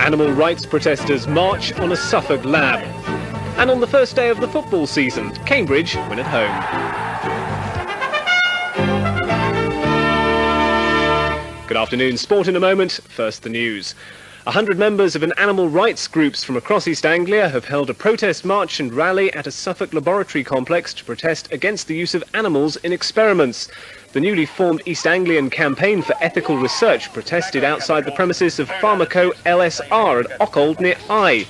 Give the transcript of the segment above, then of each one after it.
Animal rights protesters march on a Suffolk lab. And on the first day of the football season, Cambridge win at home. Good afternoon, sport in a moment. First the news. 100 members of an animal rights groups from across East Anglia have held a protest march and rally at a Suffolk laboratory complex to protest against the use of animals in experiments. The newly formed East Anglian Campaign for Ethical Research protested outside the premises of Pharmaco LSR at Ockhold near Eye.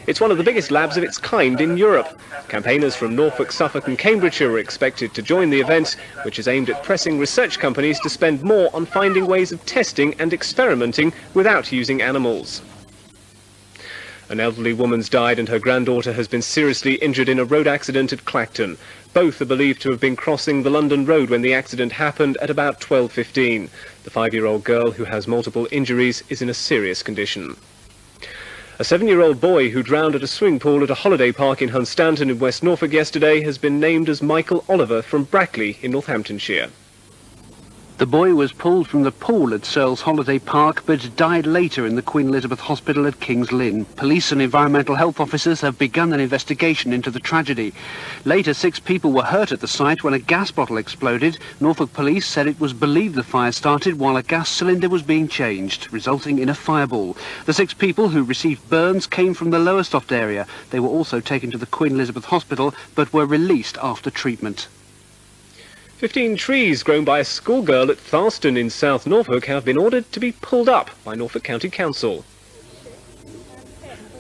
It's one of the biggest labs of its kind in Europe. Campaigners from Norfolk, Suffolk and Cambridgeshire are expected to join the event, which is aimed at pressing research companies to spend more on finding ways of testing and experimenting without using animals. An elderly woman's died and her granddaughter has been seriously injured in a road accident at Clacton. Both are believed to have been crossing the London Road when the accident happened at about 12:15. The 5-year-old girl, who has multiple injuries, is in a serious condition. A 7-year-old boy who drowned at a swimming pool at a holiday park in Hunstanton in West Norfolk yesterday has been named as Michael Oliver from Brackley in Northamptonshire. The boy was pulled from the pool at Searles Holiday Park but died later in the Queen Elizabeth Hospital at King's Lynn. Police and environmental health officers have begun an investigation into the tragedy. Later, 6 people were hurt at the site when a gas bottle exploded. Norfolk Police said it was believed the fire started while a gas cylinder was being changed, resulting in a fireball. The 6 people who received burns came from the Lowestoft area. They were also taken to the Queen Elizabeth Hospital but were released after treatment. 15 trees grown by a schoolgirl at Tharston in South Norfolk have been ordered to be pulled up by Norfolk County Council.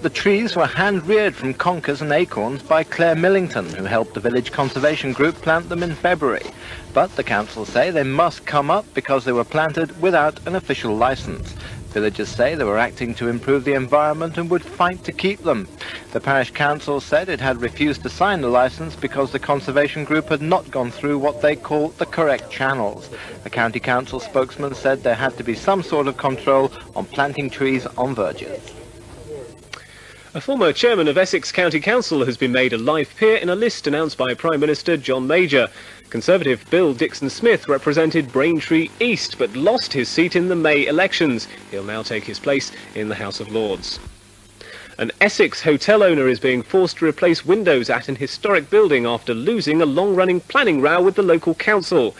The trees were hand-reared from conkers and acorns by Claire Millington, who helped the village conservation group plant them in February. But the council say they must come up because they were planted without an official licence. Villagers say they were acting to improve the environment and would fight to keep them. The parish council said it had refused to sign the licence because the conservation group had not gone through what they call the correct channels. A county council spokesman said there had to be some sort of control on planting trees on verges. A former chairman of Essex County Council has been made a life peer in a list announced by Prime Minister John Major. Conservative Bill Dixon-Smith represented Braintree East but lost his seat in the May elections. He'll now take his place in the House of Lords. An Essex hotel owner is being forced to replace windows at an historic building after losing a long-running planning row with the local council.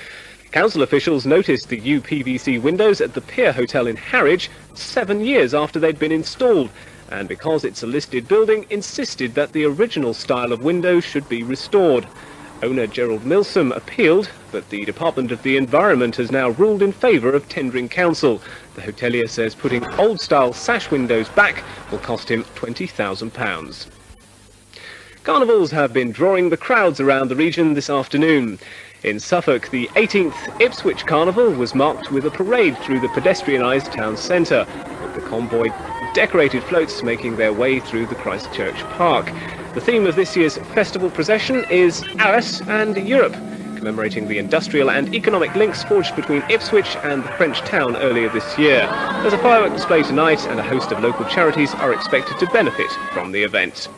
Council officials noticed the UPVC windows at the Pier Hotel in Harwich 7 years after they'd been installed, and because it's a listed building, insisted that the original style of windows should be restored. Owner Gerald Milsom appealed, but the Department of the Environment has now ruled in favour of tendering council. The hotelier says putting old-style sash windows back will cost him £20,000. Carnivals have been drawing the crowds around the region this afternoon. In Suffolk, the 18th Ipswich Carnival was marked with a parade through the pedestrianised town centre, with the convoy decorated floats making their way through the Christchurch Park. The theme of this year's festival procession is Arras and Europe, commemorating the industrial and economic links forged between Ipswich and the French town earlier this year. There's a firework display tonight and a host of local charities are expected to benefit from the event.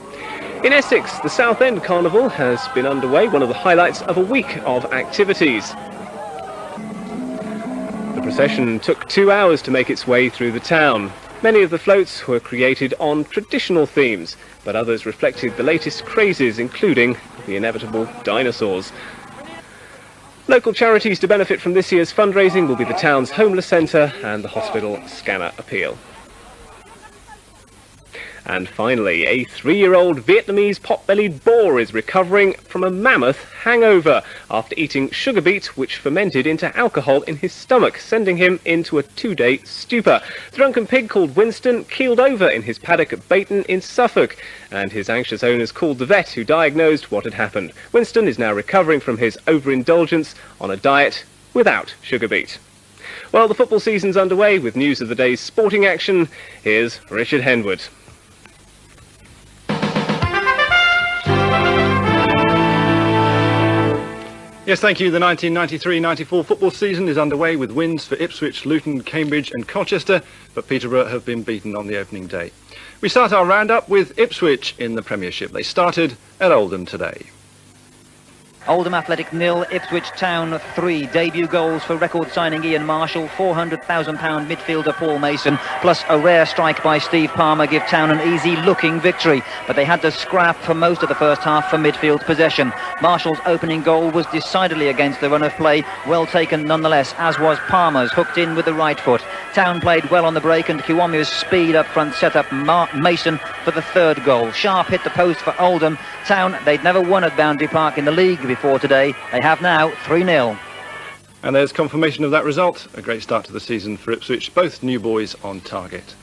In Essex, the Southend Carnival has been underway, one of the highlights of a week of activities. The procession took 2 hours to make its way through the town. Many of the floats were created on traditional themes, but others reflected the latest crazes, including the inevitable dinosaurs. Local charities to benefit from this year's fundraising will be the town's homeless centre and the hospital scanner appeal. And finally, a 3-year-old Vietnamese pot-bellied boar is recovering from a mammoth hangover after eating sugar beet which fermented into alcohol in his stomach, sending him into a 2-day stupor. The drunken pig called Winston keeled over in his paddock at Bayton in Suffolk, and his anxious owners called the vet who diagnosed what had happened. Winston is now recovering from his overindulgence on a diet without sugar beet. Well, the football season's underway with news of the day's sporting action. Here's Richard Henwood. Yes, thank you. The 1993-94 football season is underway with wins for Ipswich, Luton, Cambridge and Colchester, but Peterborough have been beaten on the opening day. We start our roundup with Ipswich in the Premiership. They started at Oldham today. Oldham Athletic 0, Ipswich Town 3. Debut goals for record signing Ian Marshall, £400,000 midfielder Paul Mason, plus a rare strike by Steve Palmer give Town an easy-looking victory. But they had to scrap for most of the first half for midfield possession. Marshall's opening goal was decidedly against the run of play, well taken nonetheless, as was Palmer's, hooked in with the right foot. Town played well on the break, and Kiwami's speed up front set up Mason for the third goal. Sharp hit the post for Oldham. Town, they'd never won at Boundary Park in the league before today. They have now 3-0. And there's confirmation of that result. A great start to the season for Ipswich, both new boys on target.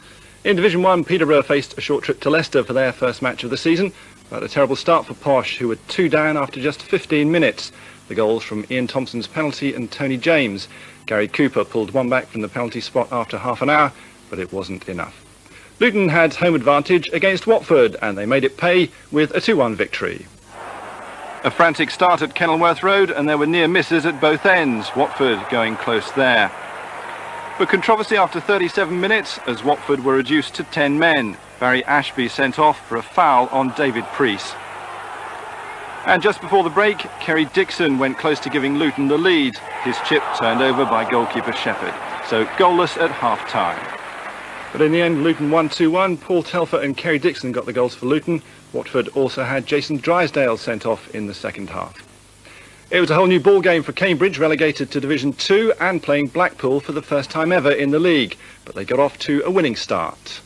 In Division 1, Peterborough faced a short trip to Leicester for their first match of the season, but a terrible start for Posh, who were 2 down after just 15 minutes. The goals from Ian Thompson's penalty and Tony James. Gary Cooper pulled one back from the penalty spot after half an hour, but it wasn't enough. Luton had home advantage against Watford, and they made it pay with a 2-1 victory. A frantic start at Kenilworth Road, and there were near misses at both ends, Watford going close there. But controversy after 37 minutes as Watford were reduced to 10 men. Barry Ashby sent off for a foul on David Preece. And just before the break, Kerry Dixon went close to giving Luton the lead. His chip turned over by goalkeeper Shepherd, so goalless at half-time. But in the end, Luton won 2-1. Paul Telfer and Kerry Dixon got the goals for Luton. Watford also had Jason Drysdale sent off in the second half. It was a whole new ball game for Cambridge, relegated to Division 2 and playing Blackpool for the first time ever in the league. But they got off to a winning start.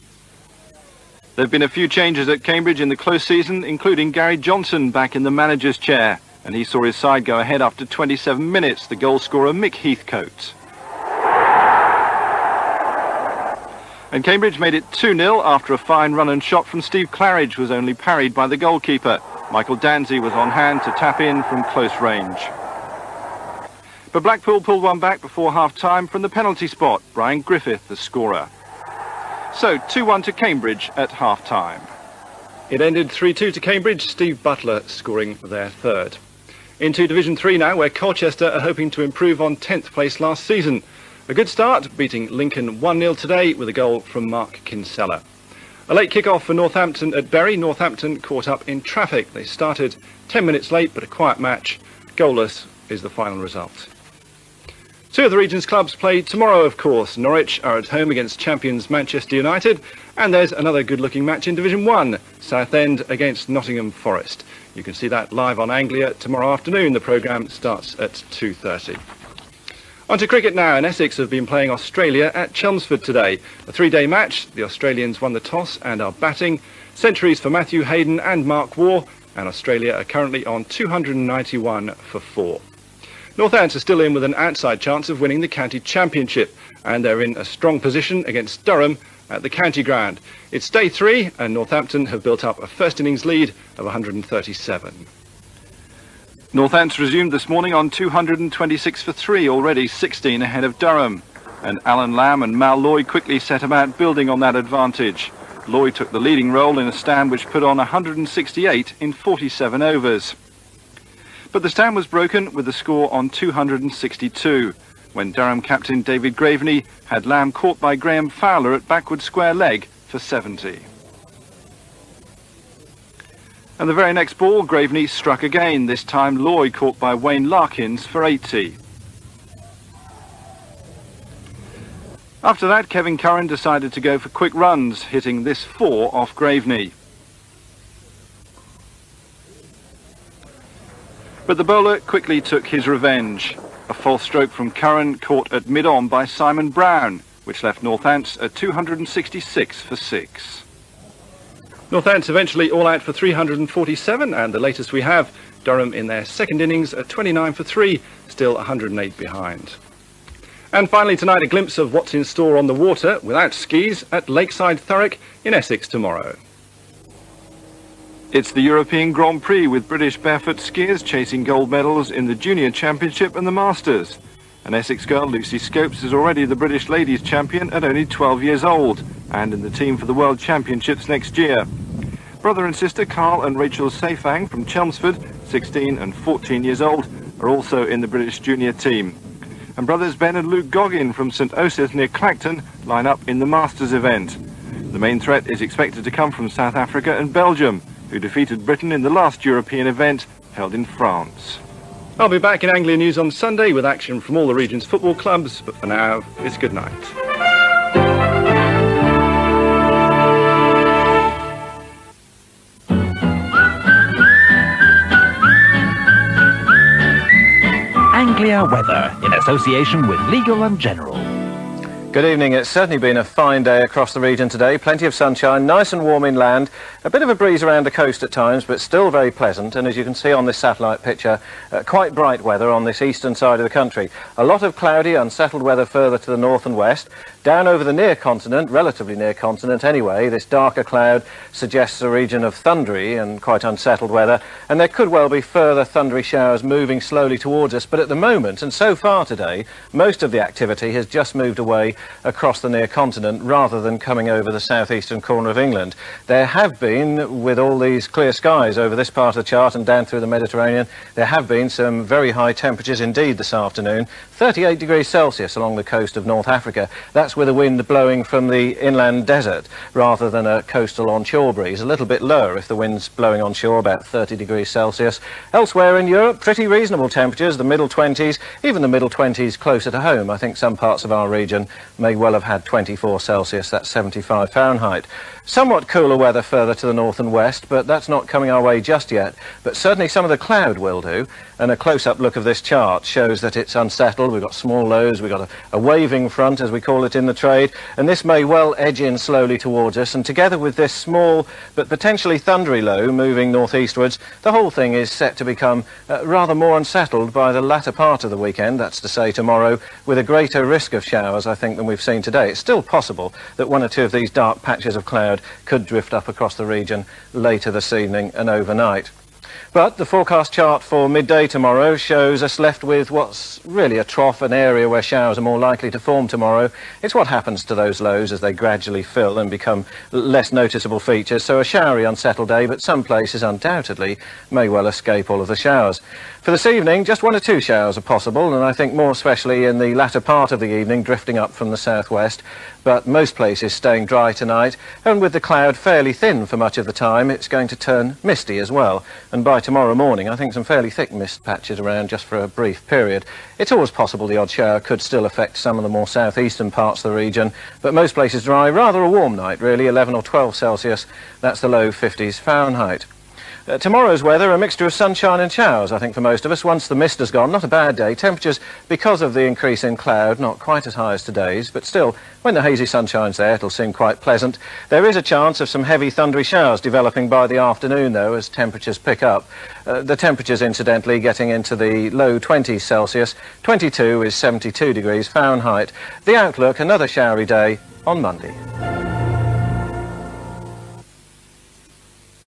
There have been a few changes at Cambridge in the close season, including Gary Johnson back in the manager's chair. And he saw his side go ahead after 27 minutes, the goal scorer Mick Heathcote. And Cambridge made it 2-0 after a fine run and shot from Steve Claridge was only parried by the goalkeeper. Michael Danzy was on hand to tap in from close range. But Blackpool pulled one back before half-time from the penalty spot, Brian Griffith the scorer. So 2-1 to Cambridge at half-time. It ended 3-2 to Cambridge, Steve Butler scoring their third. Into Division 3 now, where Colchester are hoping to improve on 10th place last season. A good start, beating Lincoln 1-0 today with a goal from Mark Kinsella. A late kick-off for Northampton at Bury. Northampton caught up in traffic. They started 10 minutes late, but a quiet match. Goalless is the final result. 2 of the region's clubs play tomorrow, of course. Norwich are at home against champions Manchester United, and there's another good-looking match in Division 1, Southend against Nottingham Forest. You can see that live on Anglia tomorrow afternoon. The programme starts at 2:30. On to cricket now, and Essex have been playing Australia at Chelmsford today. A 3-day match. The Australians won the toss and are batting. Centuries for Matthew Hayden and Mark Waugh, and Australia are currently on 291 for 4. Northants are still in with an outside chance of winning the county championship, and they're in a strong position against Durham at the county ground. It's day 3, and Northampton have built up a first innings lead of 137. Northants resumed this morning on 226 for 3, already 16 ahead of Durham. And Alan Lamb and Mal Lloyd quickly set about building on that advantage. Lloyd took the leading role in a stand which put on 168 in 47 overs. But the stand was broken with the score on 262, when Durham captain David Graveney had Lamb caught by Graham Fowler at backward square leg for 70. And the very next ball, Graveney struck again, this time Lloyd caught by Wayne Larkins for 80. After that, Kevin Curran decided to go for quick runs, hitting this 4 off Graveney. But the bowler quickly took his revenge. A false stroke from Curran caught at mid-on by Simon Brown, which left Northants at 266 for 6. Northants eventually all out for 347, and the latest we have, Durham in their second innings at 29 for 3, still 108 behind. And finally tonight, a glimpse of what's in store on the water, without skis, at Lakeside Thurrock in Essex tomorrow. It's the European Grand Prix, with British barefoot skiers chasing gold medals in the Junior Championship and the Masters. An Essex girl, Lucy Scopes, is already the British ladies champion at only 12 years old, and in the team for the World Championships next year. Brother and sister Carl and Rachel Safang from Chelmsford, 16 and 14 years old, are also in the British junior team. And brothers Ben and Luke Goggin from St Osyth near Clacton line up in the Masters event. The main threat is expected to come from South Africa and Belgium, who defeated Britain in the last European event held in France. I'll be back in Anglia News on Sunday with action from all the region's football clubs, but for now, it's good night. Anglia weather in association with Legal & General. Good evening. It's certainly been a fine day across the region today. Plenty of sunshine, nice and warm inland. A bit of a breeze around the coast at times, but still very pleasant. And as you can see on this satellite picture, quite bright weather on this eastern side of the country. A lot of cloudy, unsettled weather further to the north and west. Down over the near continent, relatively near continent anyway, this darker cloud suggests a region of thundery and quite unsettled weather. And there could well be further thundery showers moving slowly towards us. But at the moment, and so far today, most of the activity has just moved away across the near continent rather than coming over the southeastern corner of England. There have been, with all these clear skies over this part of the chart and down through the Mediterranean, there have been some very high temperatures indeed this afternoon. 38 degrees Celsius along the coast of North Africa. That's with a wind blowing from the inland desert rather than a coastal onshore breeze. A little bit lower if the wind's blowing onshore, about 30 degrees Celsius. Elsewhere in Europe, pretty reasonable temperatures, the middle 20s, even the middle 20s closer to home. I think some parts of our region may well have had 24 Celsius, that's 75 Fahrenheit. Somewhat cooler weather further to the north and west, but that's not coming our way just yet. But certainly some of the cloud will do, and a close-up look of this chart shows that it's unsettled. We've got small lows, we've got a waving front, as we call it in the trade, and this may well edge in slowly towards us, and together with this small but potentially thundery low moving northeastwards, the whole thing is set to become rather more unsettled by the latter part of the weekend, that's to say tomorrow, with a greater risk of showers, I think, than we've seen today. It's still possible that one or two of these dark patches of cloud could drift up across the region later this evening and overnight. But the forecast chart for midday tomorrow shows us left with what's really a trough, an area where showers are more likely to form tomorrow. It's what happens to those lows as they gradually fill and become less noticeable features. So a showery, unsettled day, but some places undoubtedly may well escape all of the showers. For this evening, just one or two showers are possible, and I think more especially in the latter part of the evening, drifting up from the southwest. But most places staying dry tonight, and with the cloud fairly thin for much of the time, it's going to turn misty as well. And by tomorrow morning, I think some fairly thick mist patches around just for a brief period. It's always possible the odd shower could still affect some of the more southeastern parts of the region, but most places dry. Rather a warm night, really, 11 or 12 Celsius. That's the low 50s Fahrenheit. Tomorrow's weather, a mixture of sunshine and showers, I think, for most of us. Once the mist has gone, not a bad day. Temperatures, because of the increase in cloud, not quite as high as today's, but still, when the hazy sunshine's there, it'll seem quite pleasant. There is a chance of some heavy thundery showers developing by the afternoon, though, as temperatures pick up. The temperatures, incidentally, getting into the low 20s Celsius. 22 is 72 degrees Fahrenheit. The outlook, another showery day on Monday.